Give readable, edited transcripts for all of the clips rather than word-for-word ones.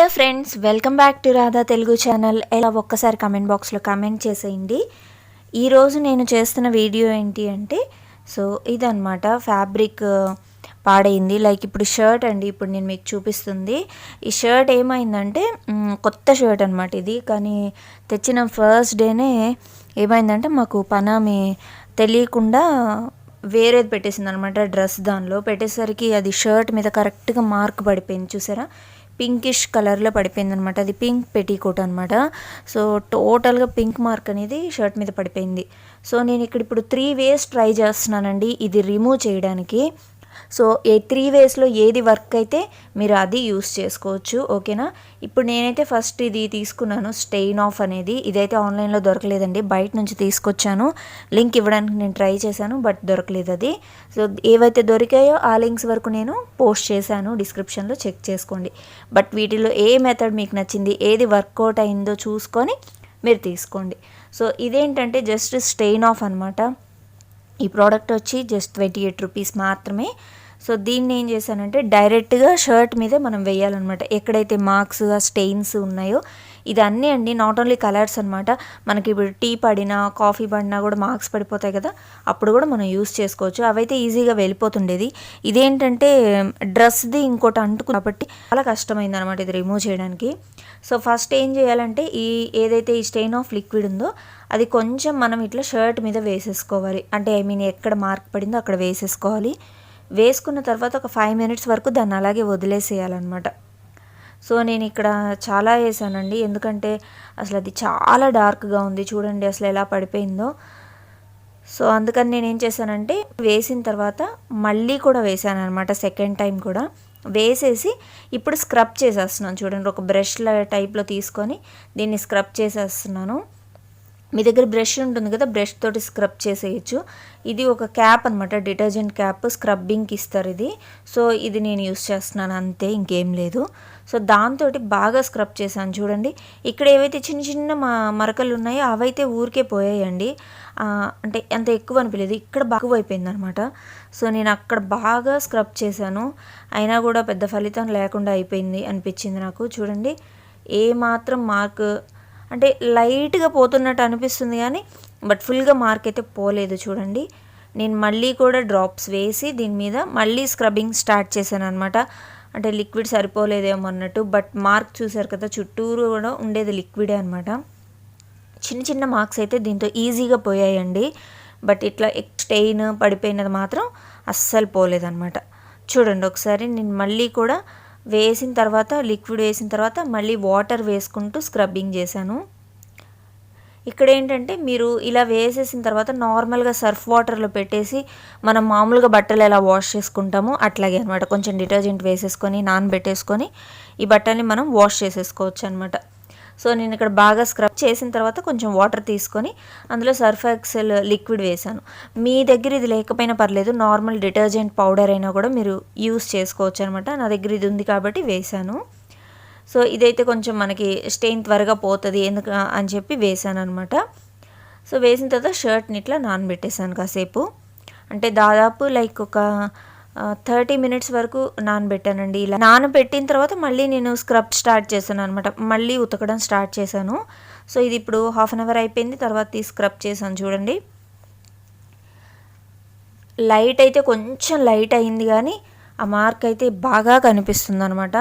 Hello friends, welcome back to Radha Telugu channel. ఎలా ఒక్కసారి comment బాక్స్లో కమెంట్ చేసేయండి. ఈరోజు నేను చేస్తున్న వీడియో ఏంటి అంటే, సో ఇదన్నమాట ఫ్యాబ్రిక్ పాడైంది. లైక్ ఇప్పుడు షర్ట్ అండి, ఇప్పుడు నేను మీకు చూపిస్తుంది. ఈ షర్ట్ ఏమైందంటే కొత్త షర్ట్ అనమాట ఇది. కానీ తెచ్చిన ఫస్ట్ డేనే ఏమైందంటే మాకు పనామి తెలియకుండా వేరేది పెట్టేసింది అనమాట. డ్రెస్ దానిలో పెట్టేసరికి అది షర్ట్ మీద కరెక్ట్గా మార్క్ పడిపోయింది. చూసారా, పింకిష్ కలర్లో పడిపోయింది అనమాట. అది పింక్ పెట్టీకోట్ అనమాట. సో టోటల్గా పింక్ మార్క్ అనేది షర్ట్ మీద పడిపోయింది. సో నేను ఇప్పుడు 3 ways ట్రై చేస్తున్నానండి ఇది రిమూవ్ చేయడానికి. సో 3 waysలో ఏది వర్క్ అయితే మీరు అది యూస్ చేసుకోవచ్చు, ఓకేనా. ఇప్పుడు నేనైతే ఫస్ట్ ఇది తీసుకున్నాను, స్టెయిన్ ఆఫ్ అనేది. ఇదైతే ఆన్లైన్లో దొరకలేదండి, బయట నుంచి తీసుకొచ్చాను. లింక్ ఇవ్వడానికి నేను ట్రై చేశాను, బట్ దొరకలేదు అది. సో ఏవైతే దొరికాయో ఆ లింక్స్ వరకు నేను పోస్ట్ చేశాను, డిస్క్రిప్షన్లో చెక్ చేసుకోండి. బట్ వీటిలో ఏ మెథడ్ మీకు నచ్చింది, ఏది వర్కౌట్ అయిందో చూసుకొని మీరు తీసుకోండి. సో ఇదేంటంటే జస్ట్ స్టెయిన్ ఆఫ్ అనమాట. ఈ ప్రోడక్ట్ వచ్చి జస్ట్ 28 రూపీస్ మాత్రమే. సో దీన్ని ఏం చేశానంటే డైరెక్ట్గా షర్ట్ మీదే మనం వేయాలన్నమాట, ఎక్కడైతే మార్క్స్ స్టెయిన్స్ ఉన్నాయో. ఇది అన్నీ అండి, నాట్ ఓన్లీ కలర్స్ అనమాట. మనకి ఇప్పుడు టీ పడినా కాఫీ పడినా కూడా మార్క్స్ పడిపోతాయి కదా, అప్పుడు కూడా మనం యూస్ చేసుకోవచ్చు. అవైతే ఈజీగా వెళ్ళిపోతుండేది. ఇదేంటంటే డ్రెస్ది ఇంకోటి అంటుకు కాబట్టి చాలా కష్టమైంది అనమాట ఇది రిమూవ్ చేయడానికి. సో ఫస్ట్ ఏం చేయాలంటే ఏదైతే ఈ స్టెయిన్ ఆఫ్ లిక్విడ్ ఉందో అది కొంచెం మనం ఇట్లా షర్ట్ మీద వేసేసుకోవాలి. అంటే ఎక్కడ మార్క్ పడిందో అక్కడ వేసేసుకోవాలి. వేసుకున్న తర్వాత ఒక 5 minutes వరకు దాన్ని అలాగే వదిలేసేయాలన్నమాట. సో నేను ఇక్కడ చాలా వేసానండి, ఎందుకంటే అసలు అది చాలా డార్క్గా ఉంది. చూడండి అసలు ఎలా పడిపోయిందో. సో అందుకని నేను ఏం చేశానంటే వేసిన తర్వాత మళ్ళీ కూడా వేసాను అనమాట, సెకండ్ టైం కూడా వేసేసి ఇప్పుడు స్క్రబ్ చేసేస్తున్నాను. చూడండి, ఒక బ్రష్ టైప్లో తీసుకొని దీన్ని స్క్రబ్ చేసేస్తున్నాను. మీ దగ్గర బ్రష్ ఉంటుంది కదా, బ్రష్ తోటి స్క్రబ్ చేసేయచ్చు. ఇది ఒక క్యాప్ అనమాట, డిటర్జెంట్ క్యాప్, స్క్రబ్బింగ్కి ఇస్తారు ఇది. సో ఇది నేను యూస్ చేస్తున్నాను అంతే, ఇంకేం లేదు. సో దాంతో బాగా స్క్రబ్ చేశాను. చూడండి, ఇక్కడ ఏవైతే చిన్న చిన్న మరకలు ఉన్నాయో అవైతే ఊరికే పోయాయండి. అంటే అంత ఎక్కువ అనిపించలేదు, ఇక్కడ బాగా అయిపోయింది అనమాట. సో నేను అక్కడ బాగా స్క్రబ్ చేశాను, అయినా కూడా పెద్ద ఫలితం లేకుండా అయిపోయింది అనిపించింది నాకు. చూడండి, ఏ మాత్రం మార్క్ అంటే లైట్గా పోతున్నట్టు అనిపిస్తుంది కానీ బట్ ఫుల్గా మార్క్ అయితే పోలేదు. చూడండి, నేను మళ్ళీ కూడా డ్రాప్స్ వేసి దీని మీద మళ్ళీ స్క్రబ్బింగ్ స్టార్ట్ చేశాను అనమాట. అంటే లిక్విడ్ సరిపోలేదేమో అన్నట్టు, బట్ మార్క్ చూసారు కదా, చుట్టూరు కూడా ఉండేది లిక్విడే అనమాట. చిన్న చిన్న మార్క్స్ అయితే దీంతో ఈజీగా పోయాయండి, బట్ ఇట్లా స్టెయిన్ పడిపోయినది మాత్రం అస్సలు పోలేదన్నమాట. చూడండి ఒకసారి, నేను మళ్ళీ కూడా వేసిన తర్వాత లిక్విడ్ వేసిన తర్వాత మళ్ళీ వాటర్ వేసుకుంటూ స్క్రబ్బింగ్ చేశాను. ఇక్కడ ఏంటంటే మీరు ఇలా వేసేసిన తర్వాత నార్మల్గా సర్ఫ్ వాటర్లో పెట్టేసి మనం మామూలుగా బట్టలు ఎలా వాష్ చేసుకుంటామో అట్లాగే అనమాట. కొంచెం డిటర్జెంట్ వేసేసుకొని నానబెట్టేసుకొని ఈ బట్టల్ని మనం వాష్ చేసేసుకోవచ్చు అనమాట. సో నేను ఇక్కడ బాగా స్క్రబ్ చేసిన తర్వాత కొంచెం వాటర్ తీసుకొని అందులో సర్ఫ్ ఎక్సెల్ లిక్విడ్ వేసాను. మీ దగ్గర ఇది లేకపోయినా పర్లేదు, నార్మల్ డిటర్జెంట్ పౌడర్ అయినా కూడా మీరు యూస్ చేసుకోవచ్చు అనమాట. నా దగ్గర ఇది ఉంది కాబట్టి వేసాను. సో ఇదైతే కొంచెం మనకి స్టెయిన్ త్వరగా పోతుంది ఎందుకు అని చెప్పి వేసాను అనమాట. సో వేసిన తర్వాత షర్ట్ని ఇట్లా నానబెట్టేసాను కాసేపు, అంటే దాదాపు లైక్ ఒక 30 minutes వరకు నానబెట్టానండి. ఇలా నానబెట్టిన తర్వాత మళ్ళీ నేను స్క్రబ్ స్టార్ట్ చేశాను అనమాట, మళ్ళీ ఉతకడం స్టార్ట్ చేశాను. సో ఇది ఇప్పుడు 1/2 hour అయిపోయింది, తర్వాత స్క్రబ్ చేశాను. చూడండి, లైట్ అయితే కొంచెం లైట్ అయింది కానీ ఆ మార్క్ అయితే బాగా కనిపిస్తుంది అనమాట.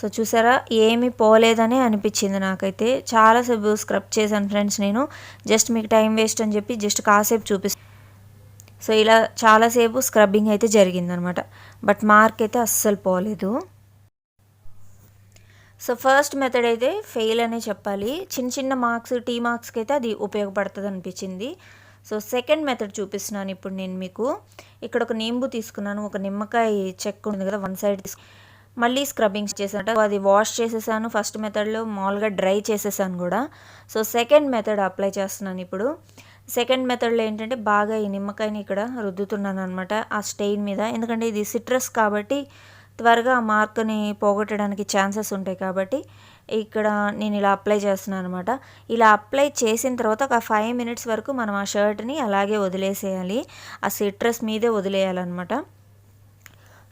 సో చూసారా, ఏమీ పోలేదనే అనిపించింది నాకైతే. చాలాసేపు స్క్రబ్ చేశాను ఫ్రెండ్స్ నేను, జస్ట్ మీకు టైం వేస్ట్ అని చెప్పి జస్ట్ కాసేపు చూపిస్తాను. సో ఇలా చాలాసేపు స్క్రబ్బింగ్ అయితే జరిగిందనమాట, బట్ మార్క్ అయితే అస్సలు పోలేదు. సో ఫస్ట్ మెథడ్ అయితే ఫెయిల్ అనే చెప్పాలి. చిన్న చిన్న మార్క్స్, టీ మార్క్స్కి అయితే అది ఉపయోగపడుతుంది అనిపించింది. సో సెకండ్ మెథడ్ చూపిస్తున్నాను ఇప్పుడు నేను మీకు. ఇక్కడ ఒక నింబు తీసుకున్నాను, ఒక నిమ్మకాయ చెక్క ఉంది కదా, 1 side మళ్ళీ స్క్రబ్బింగ్ చేశాను. అది వాష్ చేసేసాను ఫస్ట్ మెథడ్లో, మామూలుగా డ్రై చేసేసాను కూడా. సో సెకండ్ మెథడ్ అప్లై చేస్తున్నాను ఇప్పుడు. సెకండ్ మెథడ్లో ఏంటంటే బాగా ఈ నిమ్మకాయని ఇక్కడ రుద్దుతున్నాను అనమాట ఆ స్టెయిన్ మీద, ఎందుకంటే ఇది సిట్రస్ కాబట్టి త్వరగా ఆ మార్క్ని పోగొట్టడానికి ఛాన్సెస్ ఉంటాయి కాబట్టి ఇక్కడ నేను ఇలా అప్లై చేస్తున్నాను అనమాట. ఇలా అప్లై చేసిన తర్వాత ఒక 5 minutes వరకు మనం ఆ షర్ట్ని అలాగే వదిలేసేయాలి, ఆ సిట్రస్ మీదే వదిలేయాలన్నమాట.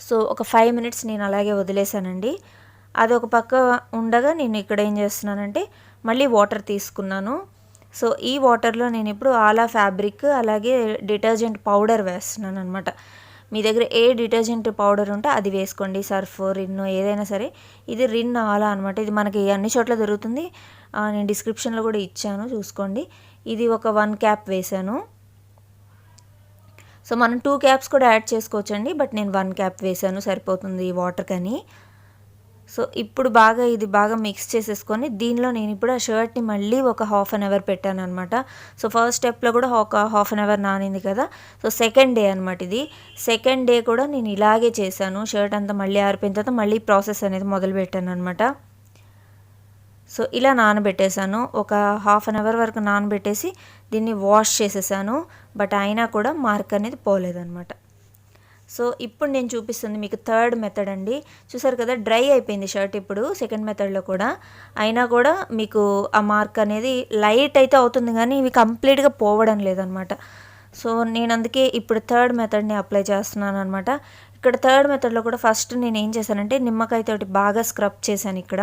సో ఒక 5 minutes నేను అలాగే వదిలేసానండి. అది ఒక పక్క ఉండగా నేను ఇక్కడ ఏం చేస్తున్నానంటే మళ్ళీ వాటర్ తీసుకున్నాను. సో ఈ వాటర్లో నేను ఇప్పుడు ఆలా ఫ్యాబ్రిక్ అలాగే డిటర్జెంట్ పౌడర్ వేస్తున్నాను అనమాట. మీ దగ్గర ఏ డిటర్జెంట్ పౌడర్ ఉంటే అది వేసుకోండి, సర్ఫ్, రిన్ ఏదైనా సరే. ఇది రిన్ ఆలా అనమాట. ఇది మనకి అన్ని చోట్ల దొరుకుతుంది, నేను డిస్క్రిప్షన్లో కూడా ఇచ్చాను చూసుకోండి. ఇది ఒక 1 క్యాప్ వేసాను. సో మనం 2 క్యాప్స్ కూడా యాడ్ చేసుకోవచ్చండి, బట్ నేను 1 క్యాప్ వేసాను సరిపోతుంది వాటర్ కని. సో ఇప్పుడు ఇది బాగా మిక్స్ చేసేసుకొని దీనిలో నేను ఇప్పుడు ఆ షర్ట్ని మళ్ళీ ఒక ½ అన్ అవర్ పెట్టాను అనమాట. సో ఫస్ట్ స్టెప్లో కూడా ఒక ½ అన్ అవర్ నానింది కదా. సో సెకండ్ డే అనమాట ఇది. సెకండ్ డే కూడా నేను ఇలాగే చేశాను. షర్ట్ అంతా మళ్ళీ ఆరిపోయిన తర్వాత మళ్ళీ ప్రాసెస్ అనేది మొదలు పెట్టాను అనమాట. సో ఇలా నానబెట్టేశాను, ఒక ½ అన్ అవర్ వరకు నానబెట్టేసి దీన్ని వాష్ చేసేసాను. బట్ అయినా కూడా మార్క్ అనేది పోలేదన్నమాట. సో ఇప్పుడు నేను చూపిస్తుంది మీకు థర్డ్ మెథడ్ అండి. చూసారు కదా, డ్రై అయిపోయింది షర్ట్ ఇప్పుడు సెకండ్ మెథడ్లో కూడా. అయినా కూడా మీకు ఆ మార్క్ అనేది లైట్ అయితే అవుతుంది కానీ ఇవి కంప్లీట్గా పోవడం లేదనమాట. సో నేను అందుకే ఇప్పుడు థర్డ్ మెథడ్ని అప్లై చేస్తున్నాను అనమాట. ఇక్కడ థర్డ్ మెథడ్లో కూడా ఫస్ట్ నేను ఏం చేశానంటే నిమ్మకాయ తోటి బాగా స్క్రబ్ చేశాను. ఇక్కడ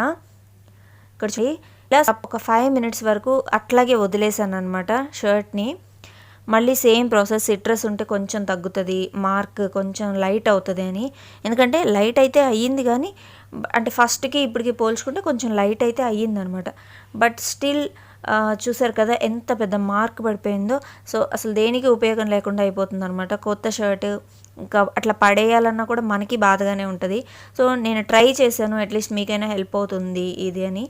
ఇలా ఒక 5 మినిట్స్ వరకు అట్లాగే వదిలేసాను అనమాట షర్ట్ని. మళ్ళీ సేమ్ ప్రాసెస్, సిట్రస్ ఉంటే కొంచెం తగ్గుతుంది, మార్క్ కొంచెం లైట్ అవుతుంది అని. ఎందుకంటే లైట్ అయితే అయ్యింది కానీ అంటే ఫస్ట్కి ఇప్పటికి పోల్చుకుంటే కొంచెం లైట్ అయితే అయ్యిందనమాట. బట్ స్టిల్ చూసారు కదా ఎంత పెద్ద మార్క్ పడిపోయిందో. సో అసలు దేనికి ఉపయోగం లేకుండా అయిపోతుంది అనమాట. కొత్త షర్ట్ ఇంకా అట్లా పడేయాలన్నా కూడా మనకి బాధగానే ఉంటుంది. సో నేను ట్రై చేశాను, అట్లీస్ట్ మీకైనా హెల్ప్ అవుతుంది ఇది అని.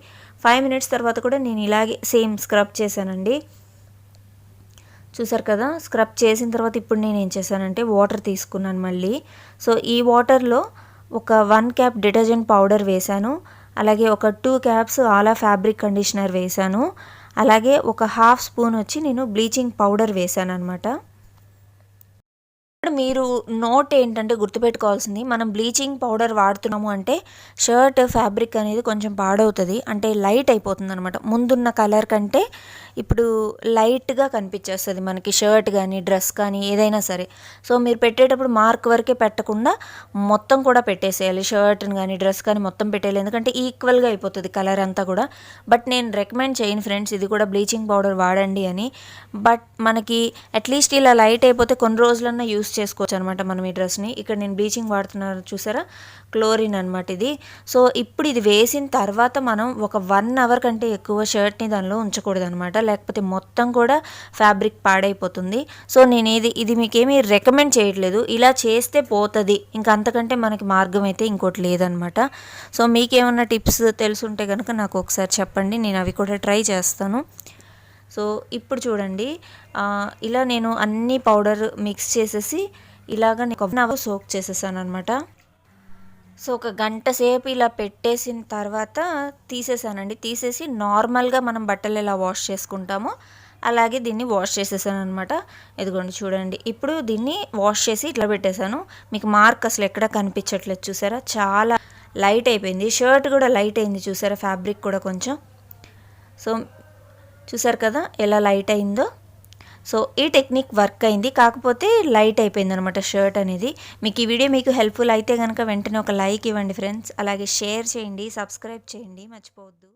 5 మినిట్స్ తర్వాత కూడా నేను ఇలాగే సేమ్ స్క్రబ్ చేశానండి. చూసారు కదా, స్క్రబ్ చేసిన తర్వాత ఇప్పుడు నేను ఏం చేశానంటే వాటర్ తీసుకున్నాను మళ్ళీ. సో ఈ వాటర్లో ఒక 1 క్యాప్ డిటర్జెంట్ పౌడర్ వేశాను, అలాగే ఒక 2 క్యాప్స్ ఆలా ఫ్యాబ్రిక్ కండిషనర్ వేశాను, అలాగే ఒక ½ స్పూన్ వచ్చి నేను బ్లీచింగ్ పౌడర్ వేశాను అనమాట. ఇప్పుడు మీరు నోట్ ఏంటంటే గుర్తుపెట్టుకోవాల్సింది, మనం బ్లీచింగ్ పౌడర్ వాడుతున్నాము అంటే షర్ట్ ఫ్యాబ్రిక్ అనేది కొంచెం పాడవుతుంది, అంటే లైట్ అయిపోతుంది అనమాట. ముందున్న కలర్ కంటే ఇప్పుడు లైట్గా కనిపించేస్తుంది మనకి షర్ట్ కానీ డ్రెస్ కానీ ఏదైనా సరే. సో మీరు పెట్టేటప్పుడు మార్క్ వరకే పెట్టకుండా మొత్తం కూడా పెట్టేసేయాలి, షర్ట్ని కానీ డ్రెస్ కానీ మొత్తం పెట్టేయాలి, ఎందుకంటే ఈక్వల్గా అయిపోతుంది కలర్ అంతా కూడా. బట్ నేను రికమెండ్ చేయను ఫ్రెండ్స్ ఇది కూడా బ్లీచింగ్ పౌడర్ వాడండి అని. బట్ మనకి అట్లీస్ట్ ఇలా లైట్ అయిపోతే కొన్ని రోజులన్నా యూస్ చేసుకోవచ్చు అనమాట మనం ఈ డ్రెస్ని. ఇక్కడ నేను బ్లీచింగ్ వాడుతున్నాను చూసారా, క్లోరిన్ అనమాట ఇది. సో ఇప్పుడు ఇది వేసిన తర్వాత మనం ఒక 1 అవర్ కంటే ఎక్కువ షర్ట్ని దానిలో ఉంచకూడదు అనమాట, లేకపోతే మొత్తం కూడా ఫ్యాబ్రిక్ పాడైపోతుంది. సో నేను ఇది మీకేమీ రికమెండ్ చేయట్లేదు, ఇలా చేస్తే పోతుంది, ఇంకా అంతకంటే మనకి మార్గం అయితే ఇంకోటి లేదనమాట. సో మీకేమన్నా టిప్స్ తెలుసుంటే కనుక నాకు ఒకసారి చెప్పండి, నేను అవి కూడా ట్రై చేస్తాను. సో ఇప్పుడు చూడండి, ఇలా నేను అన్ని పౌడర్ మిక్స్ చేసేసి ఇలాగ నేను 1 అవర్ సోక్ చేసేసాను అనమాట. సో ఒక గంట సేపు ఇలా పెట్టేసిన తర్వాత తీసేసానండి. తీసేసి నార్మల్గా మనం బట్టలు ఎలా వాష్ చేసుకుంటామో అలాగే దీన్ని వాష్ చేసేసాను అనమాట. ఇదిగోండి చూడండి, ఇప్పుడు దీన్ని వాష్ చేసి ఇట్లా పెట్టేశాను. మీకు మార్క్ అసలు ఎక్కడ కనిపించట్లేదు చూసారా, చాలా లైట్ అయిపోయింది. షర్ట్ కూడా లైట్ అయింది చూసారా, ఫ్యాబ్రిక్ కూడా కొంచెం. సో చూసారు కదా ఎలా లైట్ అయిందో. సో ఈ టెక్నిక్ వర్క్ అయింది, కాకపోతే లైట్ అయిపోయింది అనమాట షర్ట్ అనేది. మీకు ఈ వీడియో మీకు హెల్ప్ఫుల్ అయితే కనుక వెంటనే ఒక లైక్ ఇవ్వండి ఫ్రెండ్స్, అలాగే షేర్ చేయండి, సబ్స్క్రైబ్ చేయండి మర్చిపోవద్దు.